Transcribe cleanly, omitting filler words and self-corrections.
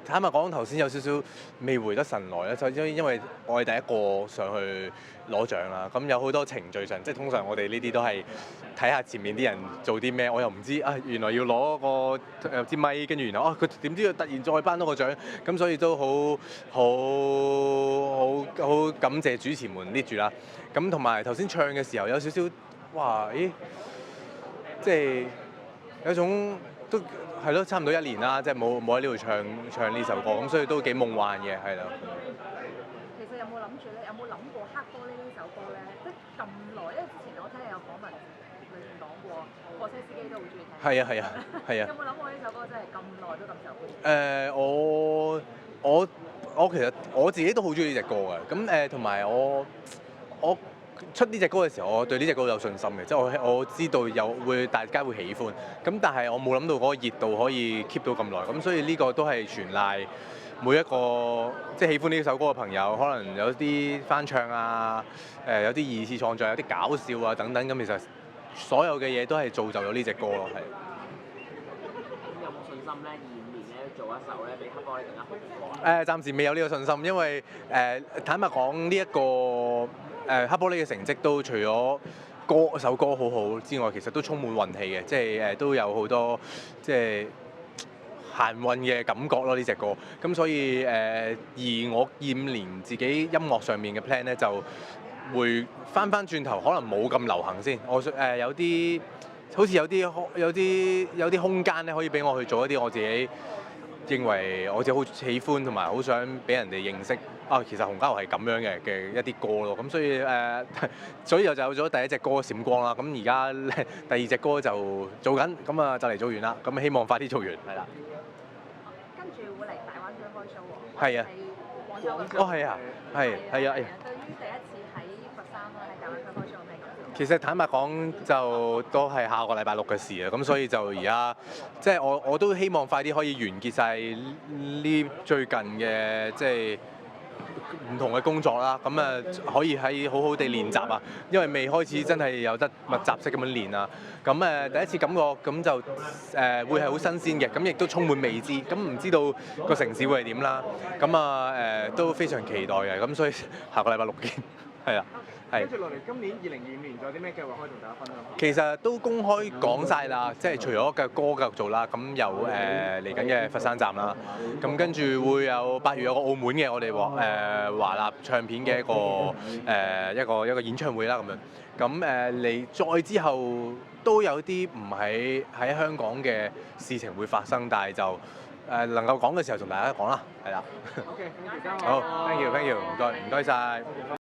坦白講，頭先有少少未回得神來咧，就因為我係第一個上去攞獎啦。咁有好多程序上，即係通常我哋呢啲都係睇下前面啲人做啲咩，我又唔知啊，原來要攞個支咪，跟住然後佢點知佢突然再頒多個獎，咁所以都好感謝主持們 lead 住啦。咁同埋頭先唱嘅時候有少少哇，咦，即係有一種都係咯，差唔多1年啦，即係冇喺呢度唱呢首歌，咁所以都幾夢幻嘅，係啦。其實有冇諗住咧？有冇諗過黑玻璃呢首歌咧？即係咁耐，因為之前我聽你有訪問裏面講過，貨車司機都好中意聽。係啊係啊係啊。有冇諗過呢首歌真係咁耐都咁受歡迎？我其實我自己都好中意呢隻歌嘅，咁同埋我出呢隻歌嘅時候，我對呢隻歌有信心嘅，即係我知道大家會喜歡，咁但係我冇諗到嗰個熱度可以 keep 到咁耐，咁所以呢個都係全賴每一個即係喜歡呢首歌嘅朋友，可能有啲翻唱啊，有啲二次創作，有啲搞笑啊等等，咁其實所有嘅嘢都係造就咗呢隻歌咯，係。有冇信心咧？25年咧做一首咧比黑玻璃更加好？暫時未有呢個信心，因為坦白講呢一個黑玻璃嘅成績都除咗首歌好好之外，其實都充滿運氣嘅，即係都有好多即係行運嘅感覺咯呢隻歌。咁所以而我25年自己音樂上面嘅 plan 咧，就會翻轉頭，可能冇咁流行先。我有啲好似有啲空間咧，可以俾我去做一啲我自己認為我自己好喜歡同埋好想俾人哋認識啊，其實洪嘉豪係咁樣嘅一啲歌咯，咁所以就有咗第一隻歌閃光啦，咁而家第二隻歌就做緊，咁啊就嚟做完啦，咁希望快啲做完，係啦。跟住會嚟大灣區開 show 喎。係啊。廣州嘅。哦，係啊，係啊。對於第一次喺佛山啦，喺大灣區開 show 有咩感受？其實坦白講就都係下個禮拜6嘅事啊，咁所以就而家即係我都希望快啲可以完結晒呢最近嘅即係唔同嘅工作啦，咁啊可以好好地練習啊，因為未開始真係有得密集式咁樣練啊，咁第一次感覺咁就會係好新鮮嘅，咁亦都充滿未知，咁唔知道個城市會係點啦，咁都非常期待嘅，咁所以下個禮拜6見，係啊。跟住落嚟，今年2025年仲有啲咩計劃可以同大家分享？其實都公開講晒啦，即係除咗嘅歌繼續做啦，咁有嚟緊嘅佛山站啦，咁跟住會有8月有個澳門嘅我哋華納唱片嘅一個演唱會啦咁樣，咁嚟再之後都有啲唔喺香港嘅事情會發生，但係就能夠講嘅時候同大家講啦，係啦。OK，好，thank you，唔該晒。